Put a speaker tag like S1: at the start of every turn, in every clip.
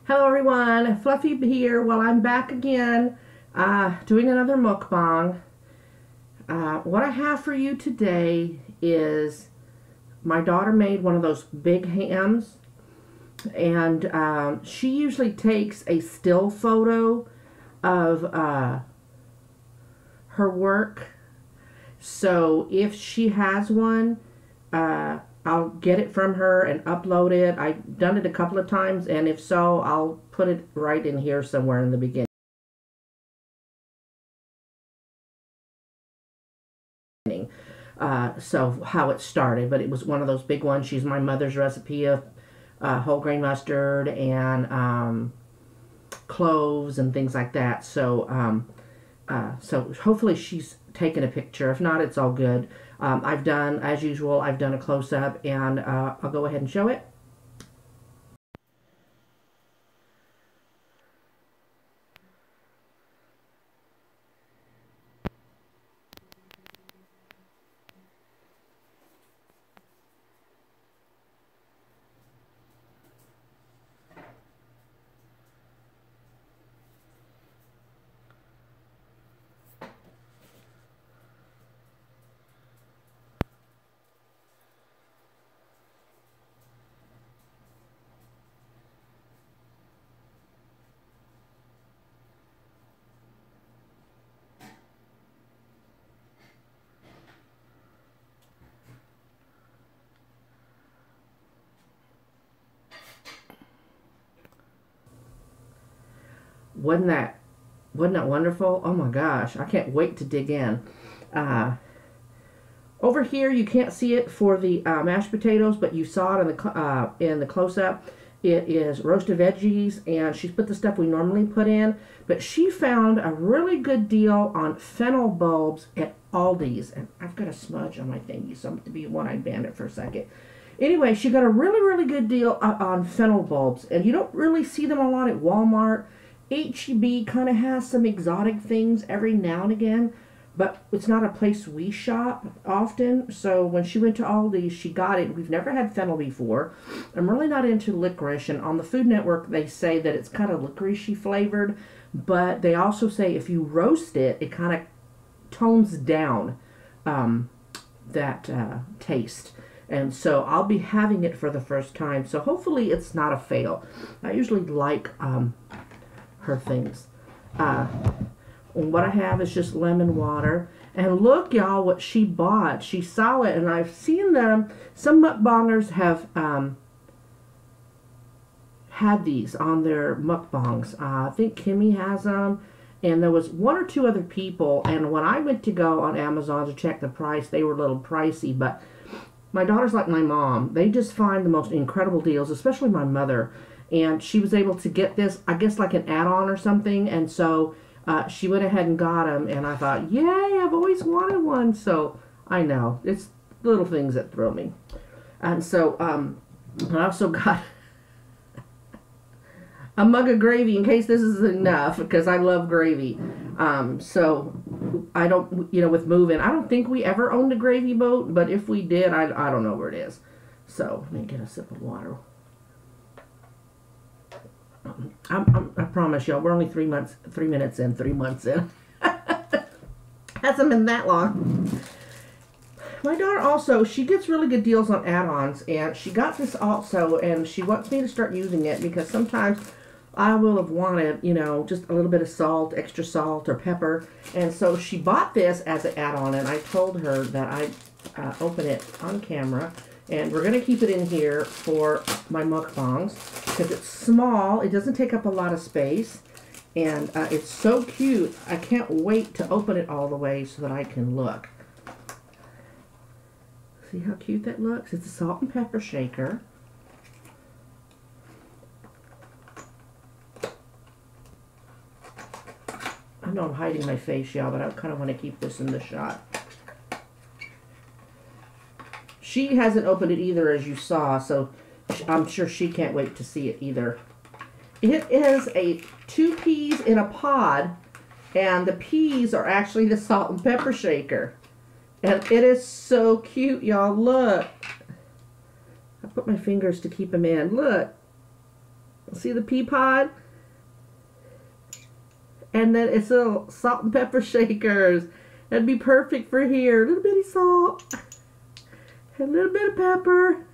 S1: Hello everyone, Fluffy here. Well, I'm back again doing another mukbang. What I have for you today is my daughter made one of those big hams, and she usually takes a still photo of her work. So if she has one, I'll get it from her and upload it. I've done it a couple of times, and if so, I'll put it right in here somewhere in the beginning. So how it started, but it was one of those big ones. She's my mother's recipe of whole grain mustard and cloves and things like that. So so hopefully she's taken a picture. If not, it's all good. I've done, as usual, I've done a close-up, and I'll go ahead and show it. Wasn't that wonderful? Oh my gosh, I can't wait to dig in. Over here, you can't see it for the mashed potatoes, but you saw it in the close-up. It is roasted veggies, and she's put the stuff we normally put in, but she found a really good deal on fennel bulbs at Aldi's, and I've got a smudge on my thingy, so I'm going to be one-eyed bandit for a second. Anyway, she got a really good deal on fennel bulbs, and you don't really see them a lot at Walmart. H-E-B kind of has some exotic things every now and again, but it's not a place we shop often. So when she went to Aldi's, she got it. We've never had fennel before. I'm really not into licorice, and on the Food Network they say that it's kind of licoricey flavored, but they also say if you roast it, it kind of tones down that taste. And so I'll be having it for the first time, so hopefully it's not a fail. I usually like her things. What I have is just lemon water. And look, y'all, what she bought. She saw it, and I've seen them. Some mukbangers have had these on their mukbangs. I think Kimmy has them, and there was one or two other people. And when I went to go on Amazon to check the price, they were a little pricey. But my daughter's like my mom. They just find the most incredible deals, especially my mother. And she was able to get this, I guess, like an add-on or something. And so she went ahead and got them. And I thought, yay, I've always wanted one. So I know. It's little things that thrill me. And so I also got a mug of gravy in case this is enough, because I love gravy. So I don't, with moving, I don't think we ever owned a gravy boat. But if we did, I don't know where it is. So let me get a sip of water. I promise y'all, we're only 3 minutes in, 3 months in. Hasn't been that long. My daughter also, she gets really good deals on add-ons, and she got this also, and she wants me to start using it because sometimes I will have wanted, just a little bit of salt, extra salt or pepper, and so she bought this as an add-on, and I told her that I'd open it on camera. And we're going to keep it in here for my mukbangs because it's small. It doesn't take up a lot of space. And it's so cute. I can't wait to open it all the way so that I can look. See how cute that looks? It's a salt and pepper shaker. I know I'm hiding my face, y'all, but I kind of want to keep this in the shot. She hasn't opened it either, as you saw, so I'm sure she can't wait to see it either. It is 2 peas in a pod, and the peas are actually the salt and pepper shaker. And it is so cute, y'all. Look. I put my fingers to keep them in. Look. See the pea pod? And then it's little salt and pepper shakers. That'd be perfect for here. A little bitty salt. A little bit of pepper.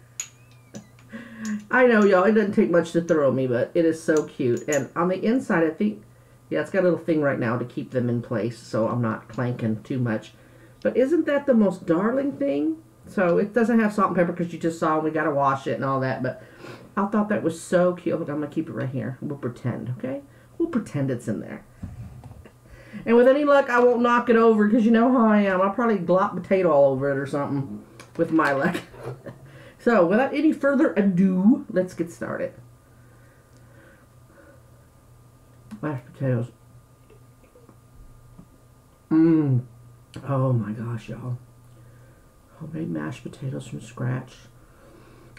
S1: I know, y'all, it doesn't take much to throw me, but it is so cute. And on the inside, I think, yeah, it's got a little thing right now to keep them in place, so I'm not clanking too much. But isn't that the most darling thing? So it doesn't have salt and pepper because you just saw we got to wash it and all that. But I thought that was so cute. Look, I'm going to keep it right here. We'll pretend, okay? We'll pretend it's in there. And with any luck, I won't knock it over because you know how I am. I'll probably glop potato all over it or something with my luck. So without any further ado, let's get started. Mashed potatoes. Oh my gosh, y'all. Homemade mashed potatoes from scratch.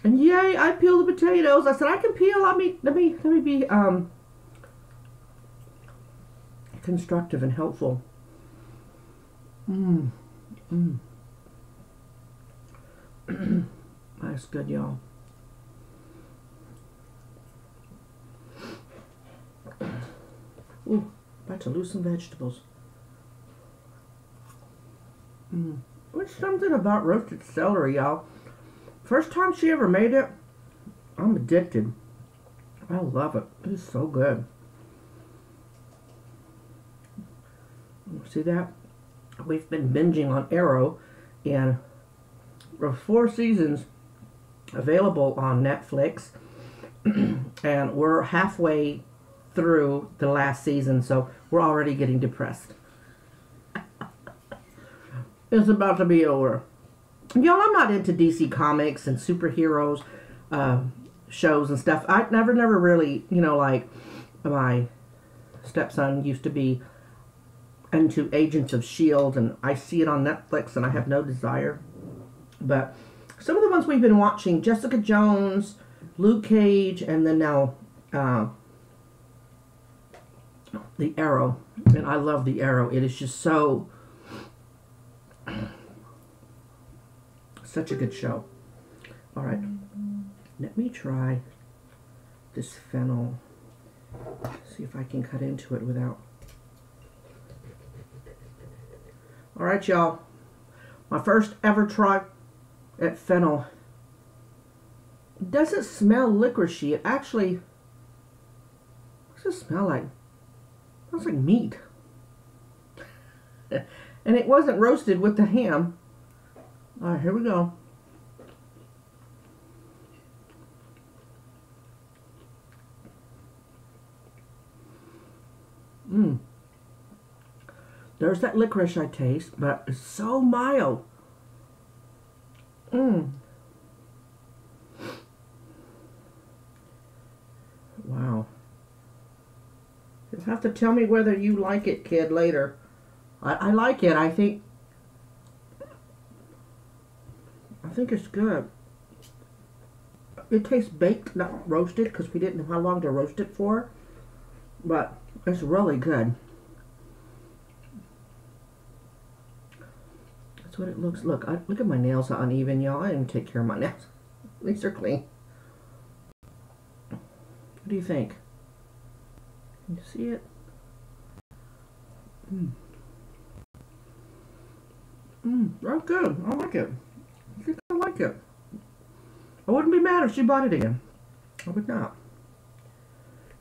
S1: And yay, I peel the potatoes. I said I can peel. Let me be constructive and helpful. That's good, y'all. Ooh, about to lose some vegetables. There's something about roasted celery, y'all. First time she ever made it, I'm addicted. I love it. It is so good. See that? We've been binging on Arrow, and there are 4 seasons available on Netflix, and we're halfway through the last season, so we're already getting depressed. It's about to be over. Y'all, I'm not into DC Comics and superheroes shows and stuff. I never really, you know, like my stepson used to be into Agents of S.H.I.E.L.D. and I see it on Netflix and I have no desire. But some of the ones we've been watching, Jessica Jones, Luke Cage, and then now The Arrow. And I love The Arrow. It is just so... such a good show. Alright. Let me try this fennel. See if I can cut into it without... Alright, y'all. My first ever try at fennel. It doesn't smell licoricey. It actually... what does it smell like? It smells like meat. And it wasn't roasted with the ham. Alright, here we go. There's that licorice I taste, but it's so mild. Wow. You'll have to tell me whether you like it, kid, later. I like it. I think it's good. It tastes baked, not roasted, because we didn't know how long to roast it for. But it's really good. That's what it looks. Look, look at my nails are uneven, y'all. I didn't take care of my nails. At least they're clean. What do you think? Can you see it? That's good. I like it. I think I like it. I wouldn't be mad if she bought it again. I would not.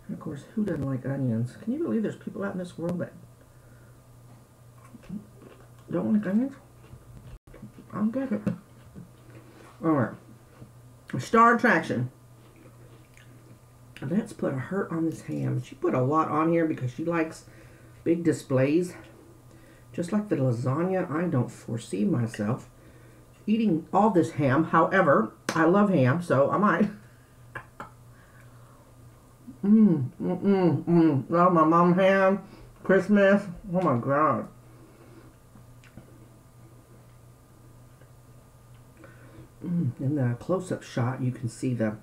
S1: And of course, who doesn't like onions? Can you believe there's people out in this world that don't like onions? I don't get it. Alright. Star attraction. Let's put a hurt on this ham. She put a lot on here because she likes big displays. Just like the lasagna, I don't foresee myself eating all this ham. However, I love ham, so I might. Oh, my mom's ham. Christmas. Oh my God. In the close-up shot, you can see the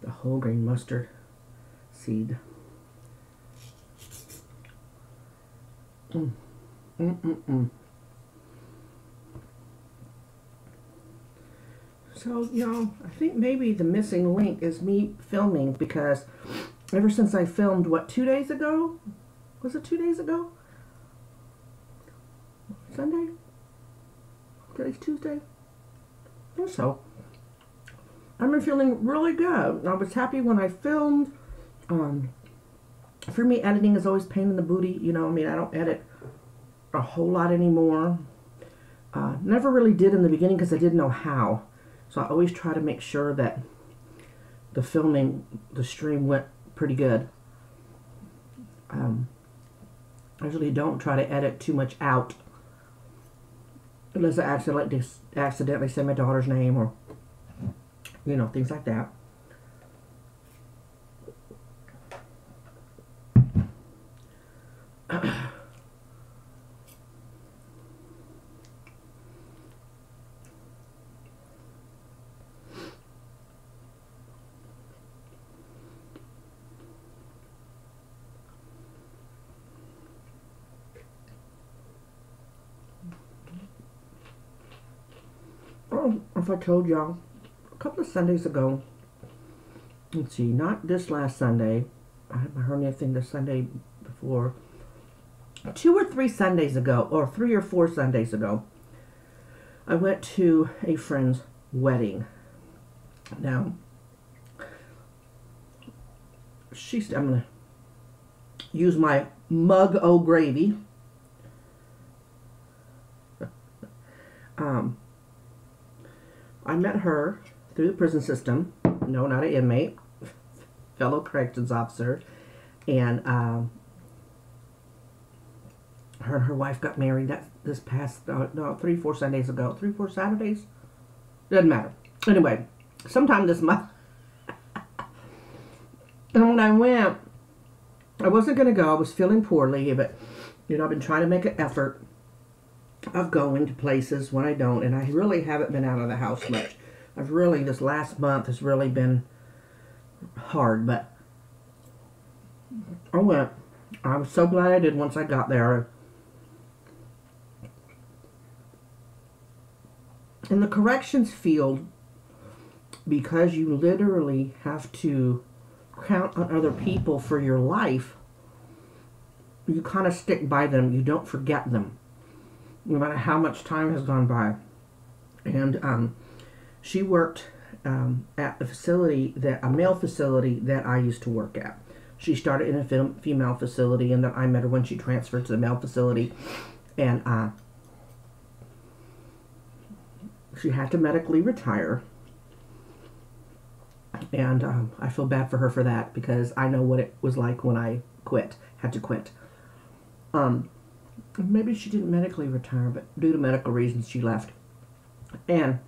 S1: whole grain mustard seed. So, you know, I think maybe the missing link is me filming, because ever since I filmed, what, 2 days ago? Was it 2 days ago? Sunday? Today's Tuesday? I think so. I've been feeling really good. I was happy when I filmed. For me, editing is always pain in the booty. You know, I mean, I don't edit a whole lot anymore. Never really did in the beginning because I didn't know how. So I always try to make sure that the filming, the stream went pretty good. I usually don't try to edit too much out, unless I accidentally say my daughter's name, or, you know, things like that. Oh, if I told y'all, a couple of Sundays ago, let's see, not this last Sunday, I had my hernia thing the Sunday before, 2 or 3 Sundays ago, or 3 or 4 Sundays ago, I went to a friend's wedding. Now, I'm going to use my mug o' gravy. I met her through the prison system. No, not an inmate. Fellow corrections officer. And her and her wife got married this past, 3, 4 Sundays ago. 3, 4 Saturdays? Doesn't matter. Anyway, sometime this month. And when I went, I wasn't going to go. I was feeling poorly, but, you know, I've been trying to make an effort of going to places when I don't, and I really haven't been out of the house much. This last month has really been hard, but I went. I was so glad I did once I got there. In the corrections field, because you literally have to count on other people for your life, you kind of stick by them. You don't forget them, no matter how much time has gone by. And she worked at the facility, a male facility that I used to work at. She started in a female facility, and then I met her when she transferred to the male facility. And she had to medically retire. And I feel bad for her for that, because I know what it was like when I had to quit. Maybe she didn't medically retire, but due to medical reasons, she left. And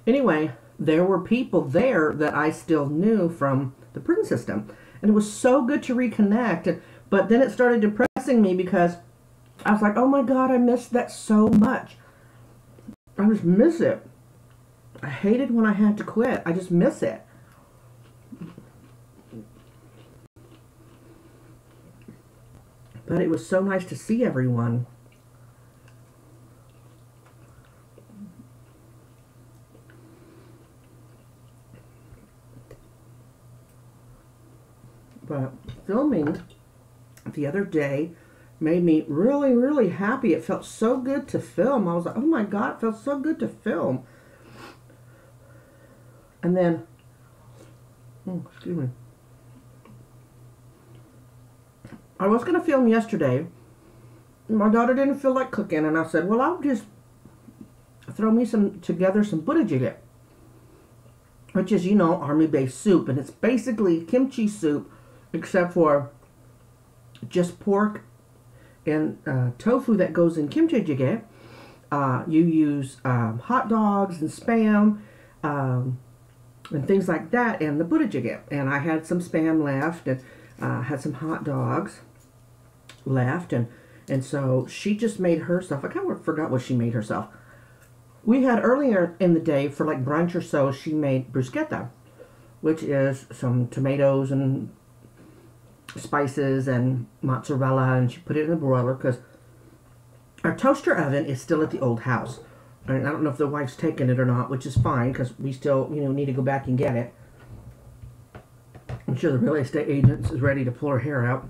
S1: anyway, there were people there that I still knew from the prison system. And it was so good to reconnect. But then it started depressing me, because I was like, oh my God, I missed that so much. I just miss it. I hated when I had to quit. I just miss it. But it was so nice to see everyone. But filming the other day made me really, really happy. It felt so good to film. I was like, oh my God, it felt so good to film. And then, excuse me. I was going to film yesterday. My daughter didn't feel like cooking, and I said, well, I'll just throw me together some budae, which is, you know, army-based soup. And it's basically kimchi soup, except for just pork and tofu that goes in kimchi jjigae. You use hot dogs and Spam and things like that, and the budae jjigae. And I had some Spam left, and had some hot dogs left, and so she just made herself. I kind of forgot what she made herself. We had earlier in the day for like brunch or so, she made bruschetta, which is some tomatoes and spices and mozzarella, and she put it in the broiler, because our toaster oven is still at the old house. And I don't know if the wife's taken it or not, which is fine because we still, need to go back and get it. I'm sure the real estate agent is ready to pull her hair out.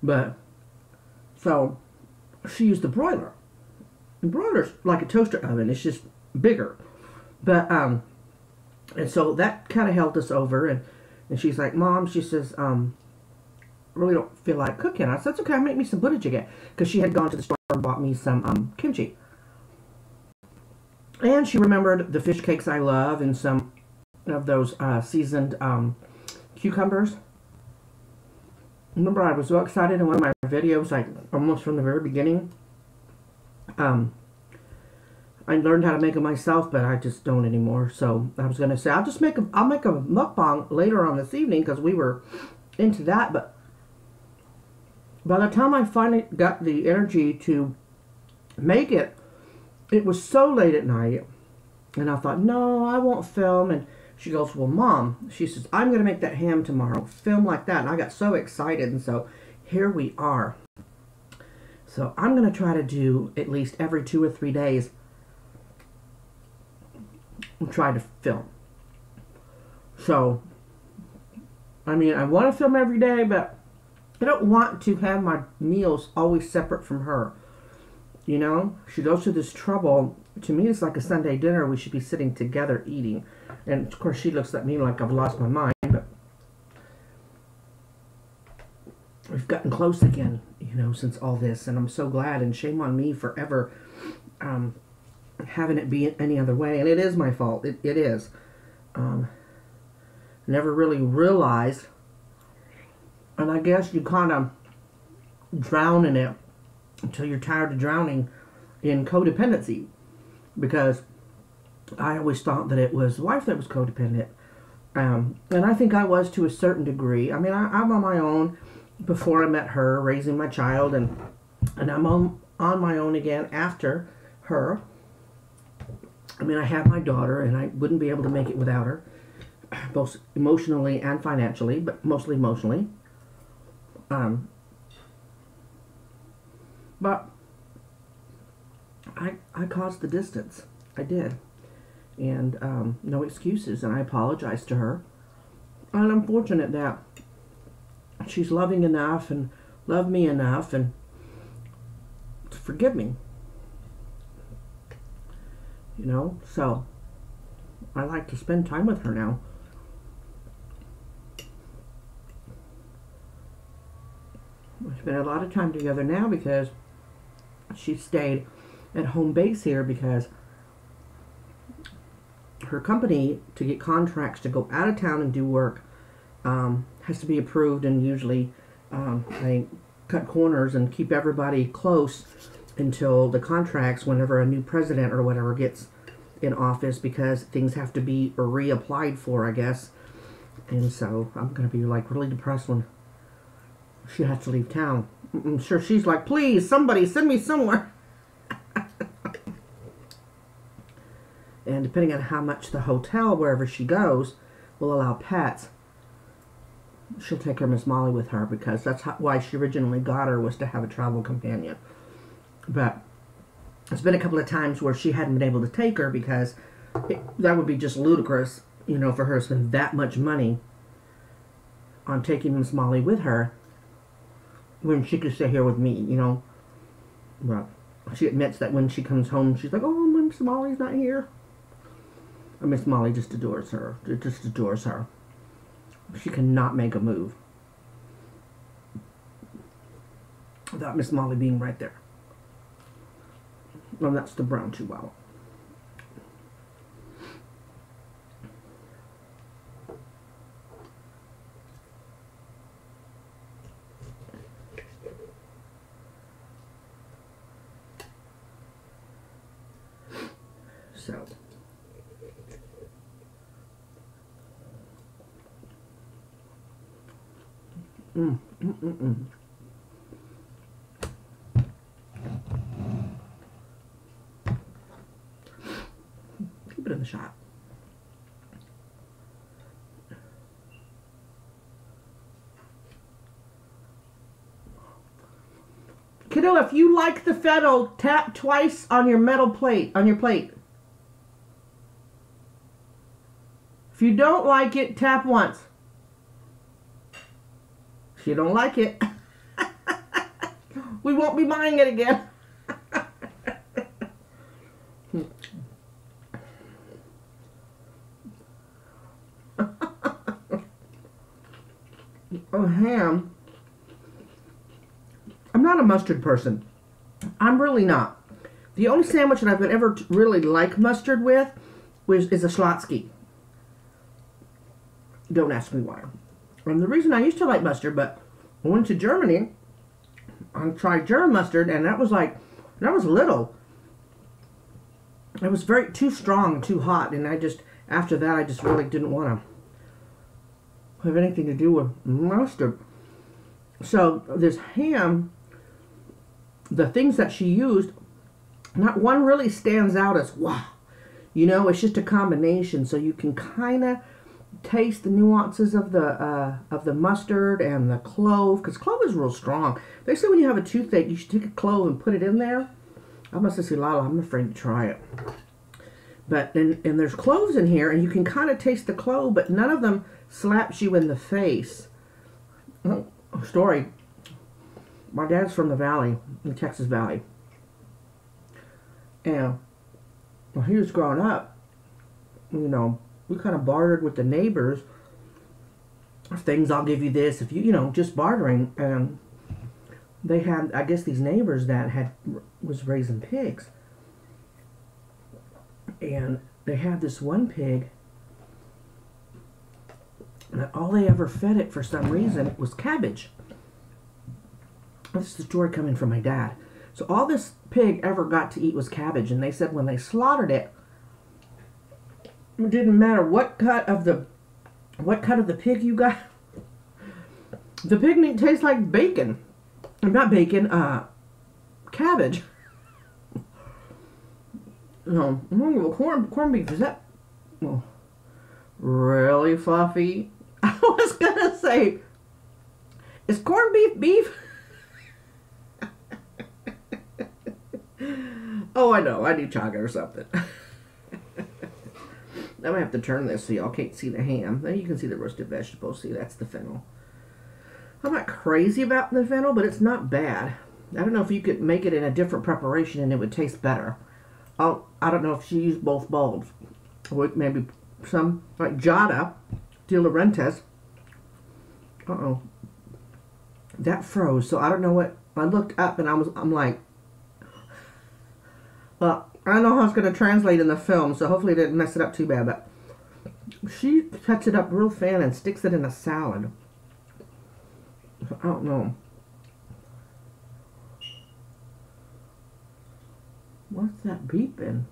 S1: But, so, she used the broiler. The broiler's like a toaster oven. It's just bigger. But, and so that kind of held us over. And she's like, Mom, she says, really don't feel like cooking. I said, that's okay, I'll make me some butter again. Because she had gone to the store and bought me some kimchi. And she remembered the fish cakes I love and some of those seasoned cucumbers. Remember, I was so excited in one of my videos, like almost from the very beginning. I learned how to make them myself, but I just don't anymore. So I was gonna say I'll make a mukbang later on this evening because we were into that. But by the time I finally got the energy to make it, it was so late at night, and I thought, no, I won't film. And she goes, well, Mom, she says, I'm going to make that ham tomorrow. Film like that. And I got so excited, and so here we are. So I'm going to try to do at least every 2 or 3 days and try to film. So, I mean, I want to film every day, but I don't want to have my meals always separate from her. She goes through this trouble. To me, it's like a Sunday dinner. We should be sitting together eating. And, of course, she looks at me like I've lost my mind. But we've gotten close again, since all this. And I'm so glad. And shame on me for ever having it be any other way. And it is my fault. It is. Never really realized. And I guess you kind of drown in it until you're tired of drowning in codependency, because I always thought that it was the wife that was codependent, and I think I was to a certain degree. I mean, I'm on my own before I met her, raising my child, and I'm on my own again after her. I mean, I have my daughter, and I wouldn't be able to make it without her, both emotionally and financially, but mostly emotionally. But I caused the distance. I did. And no excuses. And I apologized to her. And I'm fortunate that she's loving enough and loved me enough and to forgive me. So I like to spend time with her now. We spend a lot of time together now because she stayed at home base here because her company, to get contracts to go out of town and do work, has to be approved, and usually they cut corners and keep everybody close until the contracts, whenever a new president or whatever gets in office, because things have to be reapplied for, I guess. And so I'm going to be like really depressed when she has to leave town. I'm sure she's like, please, somebody send me somewhere. And depending on how much the hotel, wherever she goes, will allow pets, she'll take her Miss Molly with her, because that's why she originally got her, was to have a travel companion. But there's been a couple of times where she hadn't been able to take her because that would be just ludicrous, for her to spend that much money on taking Miss Molly with her when she could stay here with me, But she admits that when she comes home, she's like, oh, Miss Molly's not here. And Miss Molly just adores her. It just adores her. She cannot make a move without Miss Molly being right there. No, that's the brown chihuahua. So, keep it in the shot. Kiddo, if you like the fennel, tap twice on your metal plate, on your plate. If you don't like it, tap once. If you don't like it, we won't be buying it again. Oh, ham. I'm not a mustard person. I'm really not. The only sandwich that I've ever really like mustard with is a Schlotzsky. Don't ask me why. And the reason I used to like mustard, but I went to Germany and tried German mustard, and that was little. It was too strong, too hot, and after that, I just really didn't want to have anything to do with mustard. So this ham, the things that she used, not one really stands out as wow. You know, it's just a combination, so you can kind of taste the nuances of the mustard and the clove, because clove is real strong. They say when you have a toothache, you should take a clove and put it in there. I must have said, Lala, I'm afraid to try it. But and there's cloves in here, and you can kind of taste the clove, but none of them slaps you in the face. Oh, story. My dad's from the valley, the Texas Valley. And when he was growing up, you know, we kind of bartered with the neighbors. Things, I'll give you this, if you know, just bartering. And they had, I guess, these neighbors that was raising pigs. And they had this one pig that all they ever fed it for some reason was cabbage. This is the story coming from my dad. So all this pig ever got to eat was cabbage, and they said when they slaughtered it, it didn't matter what cut of the pig you got. The pig meat tastes like bacon. Not bacon, cabbage. No, corned beef, is that really fluffy? I was gonna say, is corned beef beef? Oh, I know, I need chocolate or something. I'm gonna have to turn this so y'all can't see the ham. Now you can see the roasted vegetables. See, that's the fennel. I'm not crazy about the fennel, but it's not bad. I don't know if you could make it in a different preparation and it would taste better. I don't know if she used both bulbs. Or maybe some, like Jada de Laurentiis. Uh-oh. That froze, so I don't know what, I looked up and I'm like, well, I don't know how it's going to translate in the film, so hopefully it didn't mess it up too bad, but she cuts it up real thin and sticks it in a salad. I don't know. What's that beeping?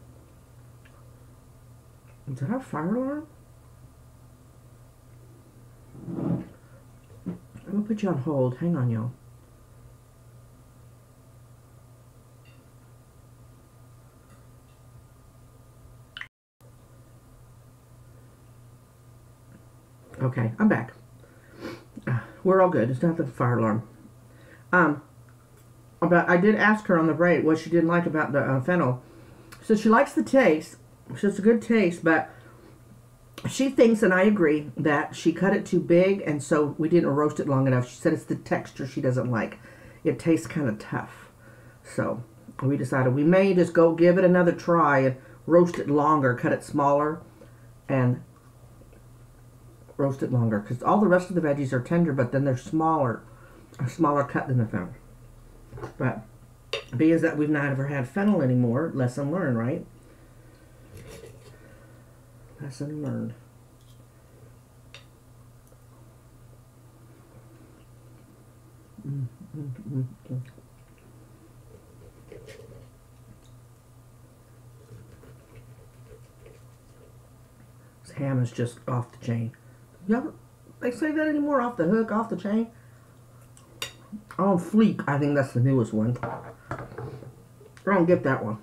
S1: Is that a fire alarm? I'm going to put you on hold. Hang on, y'all. Okay, I'm back. We're all good. It's not the fire alarm. But I did ask her on the break what she didn't like about the fennel. So she likes the taste. So it's a good taste, but she thinks, and I agree, that she cut it too big, and so we didn't roast it long enough. She said it's the texture she doesn't like. It tastes kind of tough. So we decided we may just go give it another try and roast it longer, cut it smaller, and roast it longer, because all the rest of the veggies are tender, but then they're smaller, a smaller cut than the fennel. But being that we've not ever had fennel anymore, lesson learned, right? Lesson learned. This ham is just off the chain. Y'all, they say that anymore? Off the hook, off the chain? On fleek, I think that's the newest one. I don't get that one.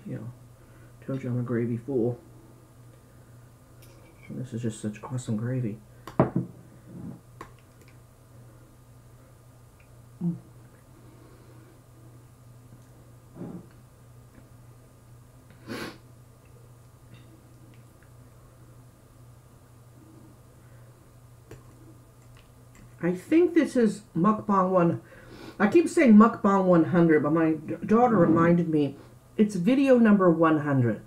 S1: You know, Told you I'm a gravy fool. And this is just such awesome gravy. I think this is Mukbang 1. I keep saying Mukbang 100, but my daughter reminded me it's video number 100.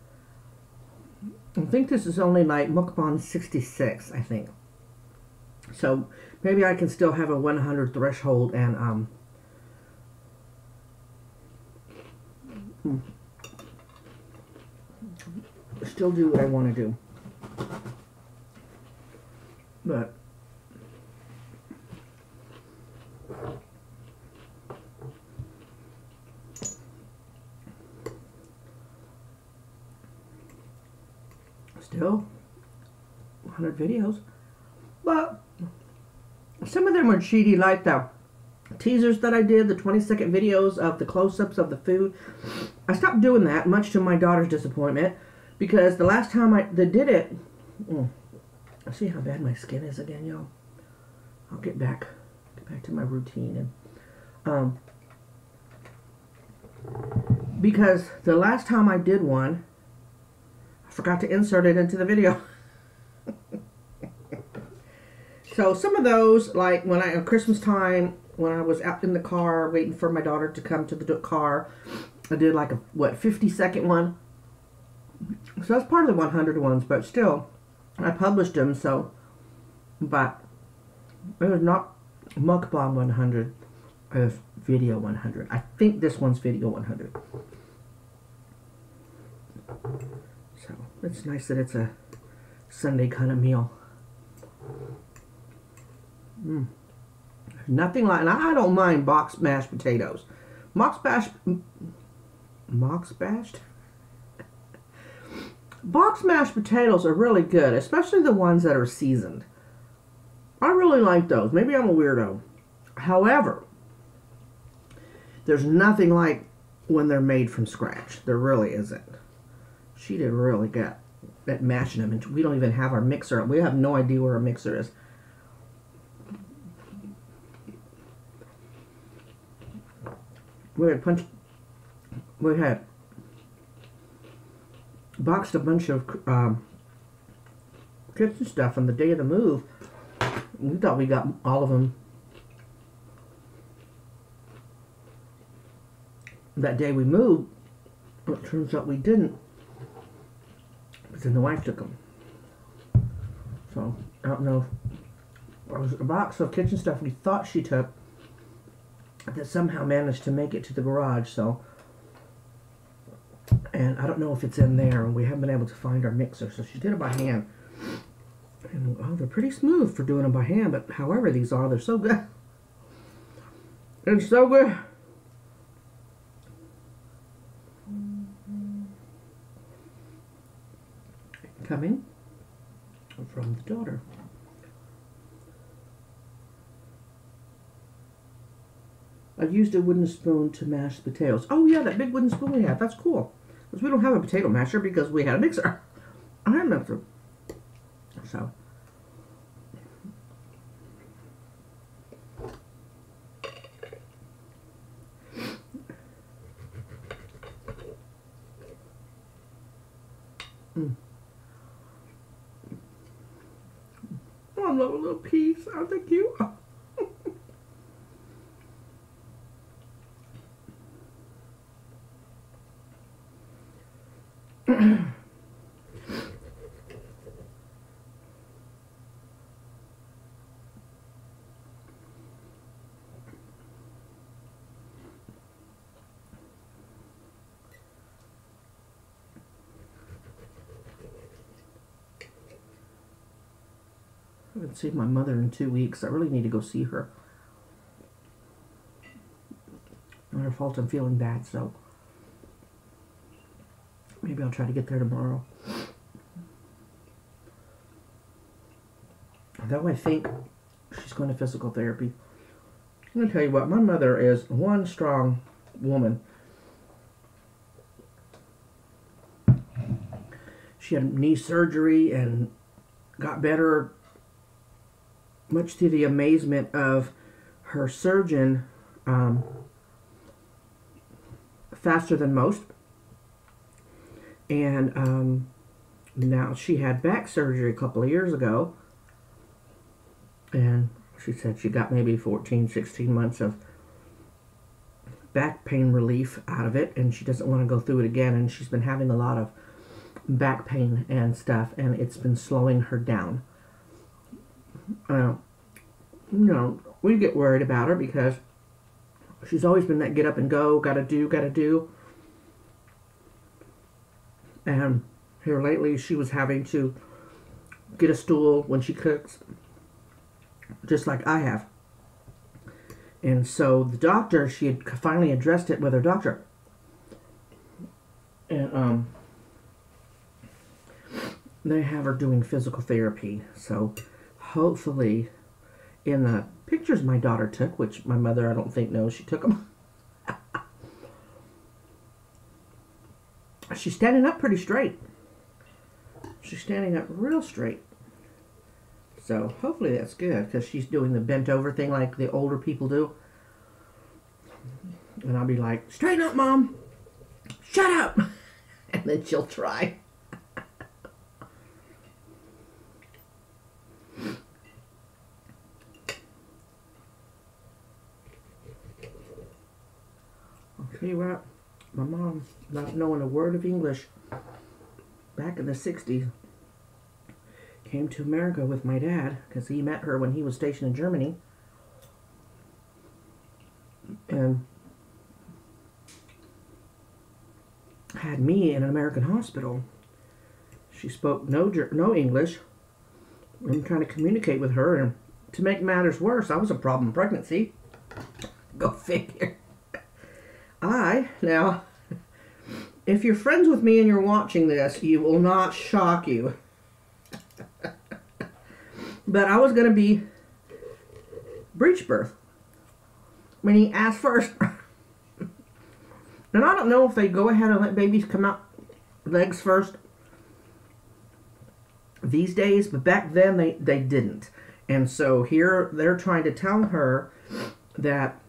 S1: I think this is only like Mukbang 66, I think. So maybe I can still have a 100 threshold and still do what I want to do. But still 100 videos, but some of them were cheaty, like the teasers that I did, the 20-second videos of the close-ups of the food. I stopped doing that, much to my daughter's disappointment, because the last time they did it, I see how bad my skin is again, y'all. I'll get back to my routine, and because the last time I did one, I forgot to insert it into the video. So some of those, like when at Christmas time, when I was out in the car waiting for my daughter to come to the car, I did like a 50-second one. So that's part of the 100 ones, but still, I published them. So, but it was not Mukbang 100, it was video 100. I think this one's video 100. So it's nice that it's a Sunday kind of meal. Nothing like, and I don't mind boxed mashed potatoes. Boxed mashed potatoes are really good, especially the ones that are seasoned. I really like those. Maybe I'm a weirdo. However, there's nothing like when they're made from scratch. There really isn't. She did really good at mashing them, and we don't even have our mixer. We have no idea where our mixer is. We had boxed a bunch of kitchen stuff on the day of the move. We thought we got all of them that day we moved. It turns out we didn't. But then the wife took them. So, I don't know. It was a box of kitchen stuff we thought she took that somehow managed to make it to the garage, so. And I don't know if it's in there, and we haven't been able to find our mixer, so she did it by hand. And, oh, they're pretty smooth for doing them by hand, but however these are, they're so good. It's so good. Coming from the daughter. I used a wooden spoon to mash the potatoes. Oh yeah, that big wooden spoon we have. That's cool. Because we don't have a potato masher because we had a mixer. I had a mixer. So. Oh, I love a little piece. Aren't they cute? I haven't seen my mother in 2 weeks. I really need to go see her. Not her fault I'm feeling bad, so maybe I'll try to get there tomorrow. Though I think she's going to physical therapy. I'm going to tell you what, my mother is one strong woman. She had knee surgery and got better, much to the amazement of her surgeon, faster than most. And now she had back surgery a couple of years ago, and she said she got maybe 14, 16 months of back pain relief out of it, and she doesn't want to go through it again. And she's been having a lot of back pain and stuff, and it's been slowing her down. We get worried about her because she's always been that get up and go, gotta do. And here lately she was having to get a stool when she cooks, just like I have. And so the doctor, she had finally addressed it with her doctor. And they have her doing physical therapy. So hopefully, in the pictures my daughter took, which my mother I don't think knows she took them, she's standing up pretty straight. She's standing up real straight. So hopefully that's good, because she's doing the bent over thing like the older people do. And I'll be like, straighten up, Mom. Shut up. And then she'll try. I'll tell you what, my mom, not knowing a word of English, back in the 60s, came to America with my dad, because he met her when he was stationed in Germany. And had me in an American hospital. She spoke no English. I'm trying to communicate with her, and to make matters worse, I was a problem pregnancy. Go figure. Now, if you're friends with me and you're watching this, you will not shock you. But I was going to be breech birth, meaning ass first. And I don't know if they go ahead and let babies come out legs first these days, but back then they didn't. And so here they're trying to tell her that,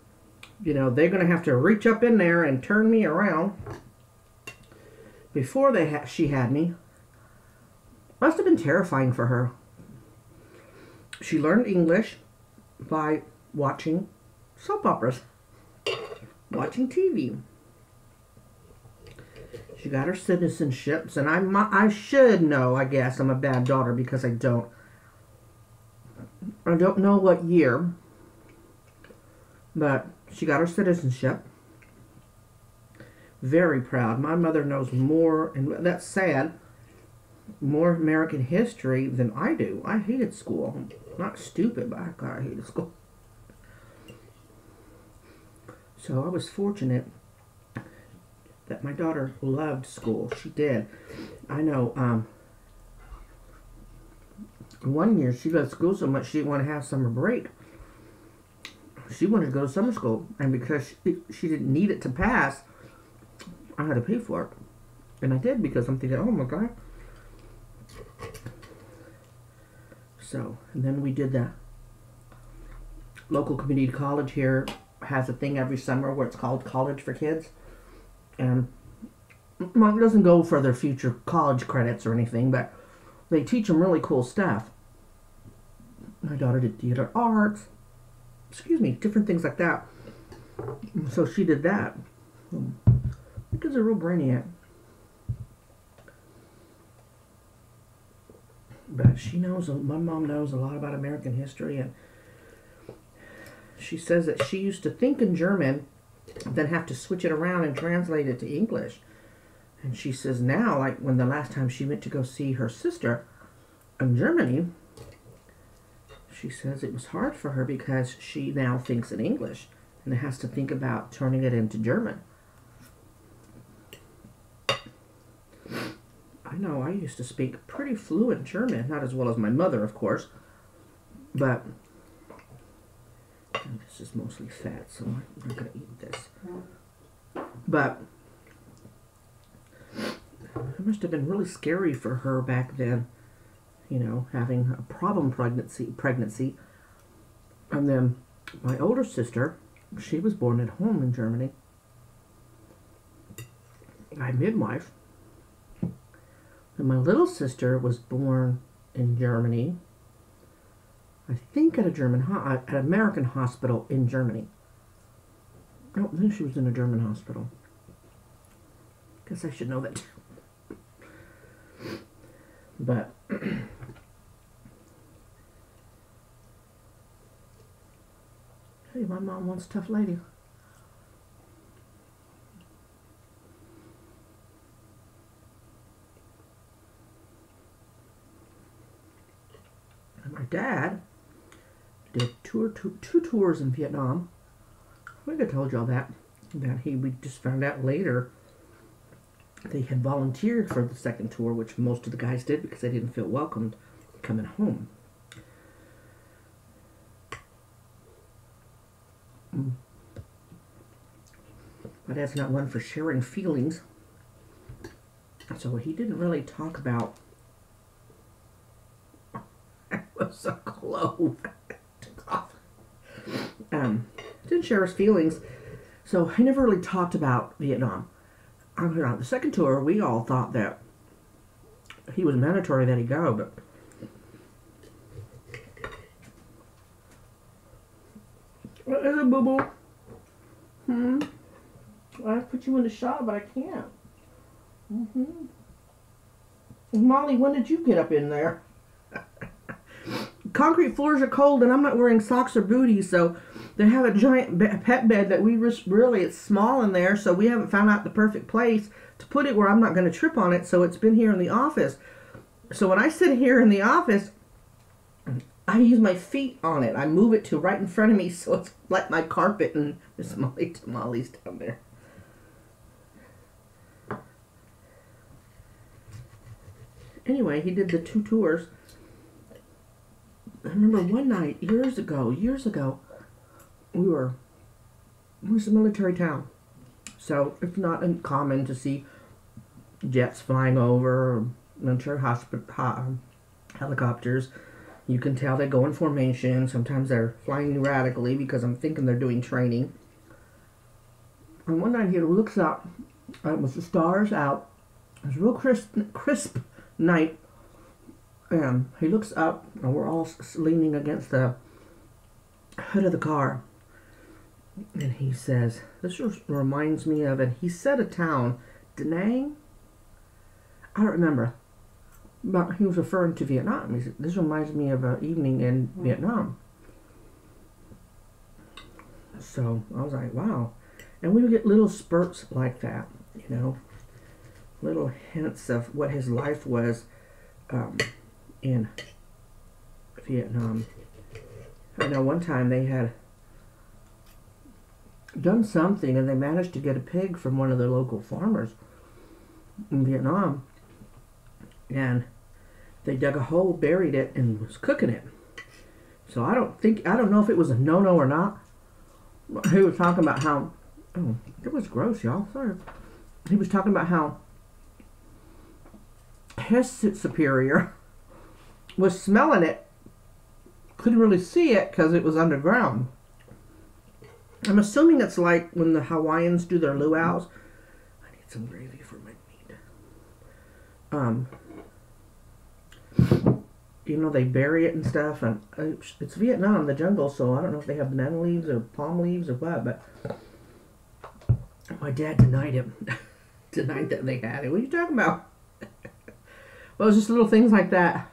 S1: you know, they're going to have to reach up in there and turn me around before she had me. Must have been terrifying for her. She learned English by watching soap operas, watching TV. She got her citizenships, and I should know, I guess. I'm a bad daughter because I don't know what year, but she got her citizenship. Very proud. My mother knows more, and that's sad, more American history than I do. I hated school. Not stupid, but God, I hated school. So I was fortunate that my daughter loved school. She did. I know, one year she loved school so much she didn't want to have summer break. She wanted to go to summer school, and because she didn't need it to pass, I had to pay for it. And I did, because I'm thinking, oh my God. So, and then we did the local community college here has a thing every summer where it's called College for Kids. And well, it doesn't go for their future college credits or anything, but they teach them really cool stuff. My daughter did theater arts, different things like that. So she did that. Because they're real brainiac. But she knows, my mom knows a lot about American history, and she says that she used to think in German, then have to switch it around and translate it to English. And she says now, like when the last time she went to go see her sister in Germany, she says it was hard for her because she now thinks in English and has to think about turning it into German. I know I used to speak pretty fluent German, not as well as my mother, of course, but this is mostly fat, so I'm not going to eat this. But it must have been really scary for her back then, you know, having a problem pregnancy. And then my older sister, she was born at home in Germany by midwife. And my little sister was born in Germany, I think at an American hospital in Germany. I don't think she was in a German hospital. Guess I should know that. But hey, my mom was a tough lady. And my dad did two tours in Vietnam. I think I told y'all that we just found out later they had volunteered for the second tour, which most of the guys did because they didn't feel welcomed coming home. My dad's not one for sharing feelings, so he didn't really talk about. It was so close. Didn't share his feelings, so he never really talked about Vietnam. On the second tour, we all thought that he was mandatory that he go, but what is it, boo boo? I put you in the shot, but I can't. Molly, when did you get up in there? Concrete floors are cold, and I'm not wearing socks or booties, so they have a giant pet bed that we really, it's small in there, so we haven't found out the perfect place to put it where I'm not going to trip on it, so it's been here in the office. So when I sit here in the office, I use my feet on it. I move it to right in front of me, so it's like my carpet, and Miss Molly Tamales down there. Anyway, he did the 2 tours. I remember one night, years ago, it was a military town. So it's not uncommon to see jets flying over, or military helicopters. You can tell they go in formation. Sometimes they're flying erratically because I'm thinking they're doing training. And one night he looks up, it was the stars out. It was a real crisp night. And he looks up, and we're all leaning against the hood of the car. And he says, this reminds me of, and he said a town, Da Nang? I don't remember. But he was referring to Vietnam. He said, this reminds me of an evening in Vietnam. So I was like, wow. And we would get little spurts like that, you know, little hints of what his life was in Vietnam. I know one time they had done something and they managed to get a pig from one of the local farmers in Vietnam, and they dug a hole, buried it, and was cooking it. So I don't know if it was a no-no or not. He was talking about how, oh, it was gross, y'all, sorry. He was talking about how his superior was smelling it, couldn't really see it because it was underground. I'm assuming it's like when the Hawaiians do their luau's. I need some gravy for my meat. You know, they bury it and stuff, and it's Vietnam, the jungle, so I don't know if they have banana leaves or palm leaves or what, but my dad denied it. Denied that they had it. What are you talking about? Well, it was just little things like that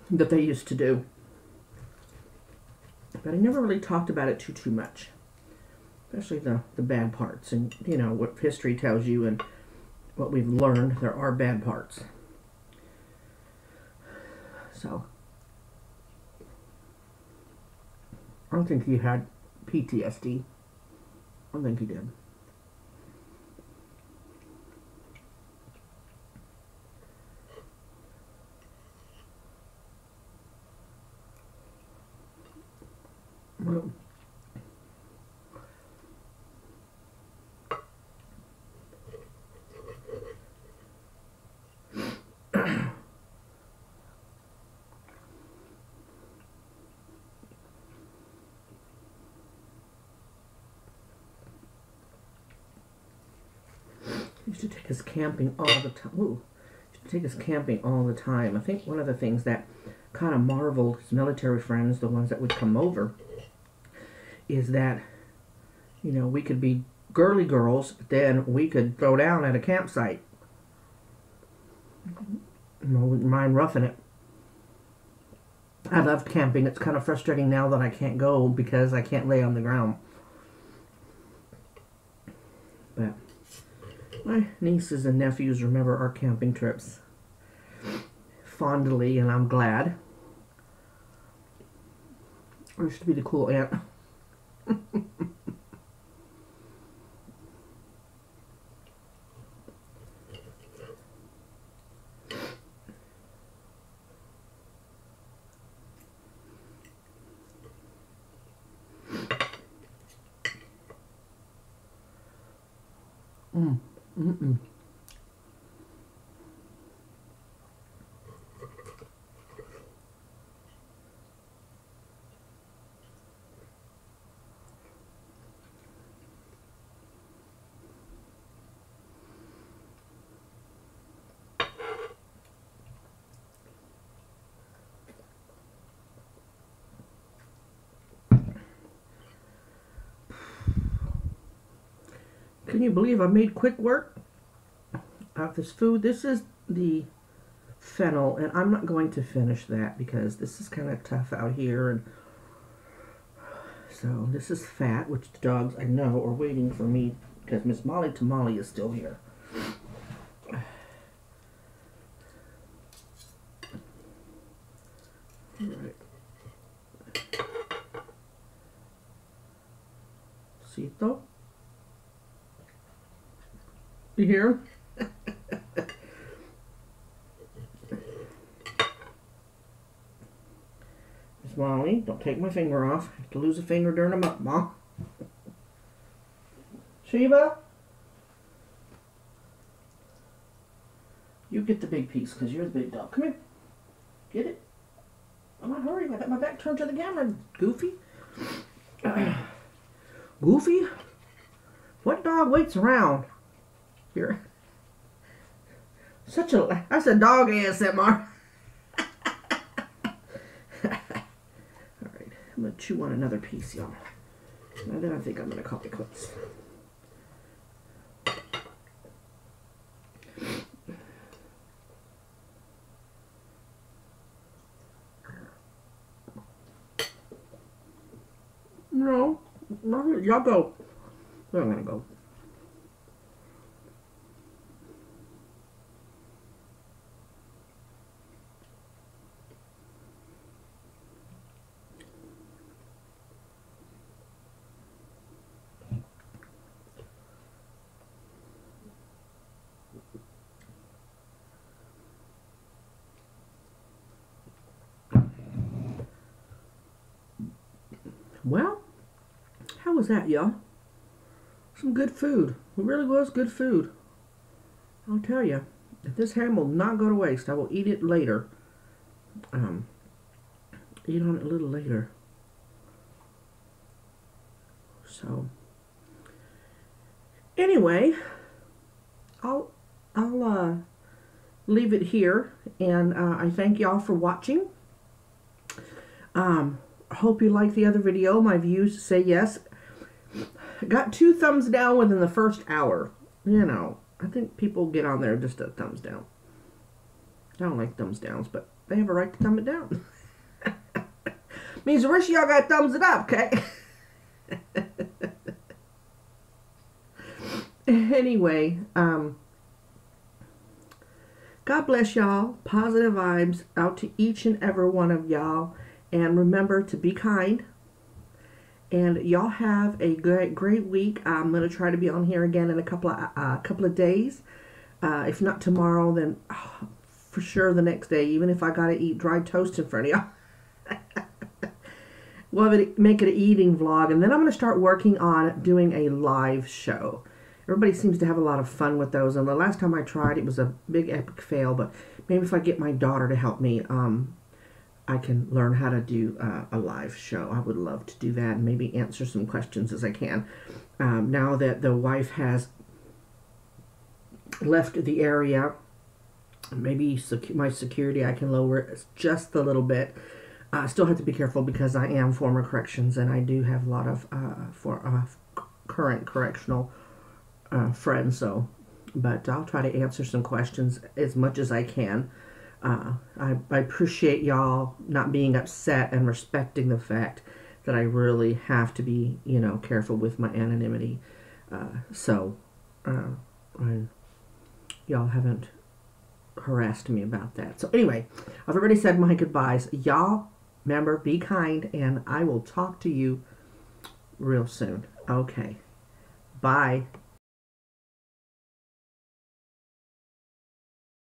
S1: that they used to do. But I never really talked about it too much. Especially the bad parts. And, you know, what history tells you and what we've learned, there are bad parts. So, I don't think he had PTSD. I don't think he did. Well, Used to take us camping all the time. Ooh, used to take us camping all the time. I think one of the things that kind of marveled his military friends, the ones that would come over, is that, you know, we could be girly girls, but then we could throw down at a campsite. You know, wouldn't mind roughing it. I loved camping. It's kind of frustrating now that I can't go because I can't lay on the ground. But my nieces and nephews remember our camping trips fondly, and I'm glad. I used to be the cool aunt. Mm-mm. Can you believe I made quick work of this food? This is the fennel, and I'm not going to finish that because this is kind of tough out here. And so this is fat, which the dogs, I know, are waiting for me because Miss Molly Tamale is still here. All right. Cito. You hear? Miss Molly, don't take my finger off. I have to lose a finger during a mukbang. Sheba? You get the big piece because you're the big dog. Come here. Get it. I'm not hurrying. I got my back turned to the camera. Goofy. Goofy? What dog waits around? Here. That's a dog ASMR. Alright, I'm gonna chew on another piece, y'all. And then I think I'm gonna call it quits. No, y'all go. Where am I gonna go? Well, how was that, y'all? Some good food. It really was good food. I'll tell you, if this ham will not go to waste, I will eat it later. Eat on it a little later. So, anyway, I'll leave it here, and I thank y'all for watching. I hope you liked the other video. My views say yes. Got 2 thumbs down within the first hour. You know, I think people get on there just a thumbs down. I don't like thumbs downs, but they have a right to thumb it down. Means the rest of y'all got thumbs it up, okay? Anyway, God bless y'all. Positive vibes out to each and every one of y'all. And remember to be kind. And y'all have a great week. I'm going to try to be on here again in a couple of days. If not tomorrow, then for sure the next day. Even if I got to eat dry toast in front of y'all. We'll make it an eating vlog. And then I'm going to start working on doing a live show. Everybody seems to have a lot of fun with those. And the last time I tried, it was a big epic fail. But maybe if I get my daughter to help me, I can learn how to do a live show. I would love to do that and maybe answer some questions as I can. Now that the wife has left the area. Maybe my security, I can lower it just a little bit. I still have to be careful because I am former corrections, and I do have a lot of current correctional friends. So, but I'll try to answer some questions as much as I can. I appreciate y'all not being upset and respecting the fact that I really have to be, careful with my anonymity. So, y'all haven't harassed me about that. So anyway, I've already said my goodbyes. Y'all, remember, be kind, and I will talk to you real soon. Okay. Bye.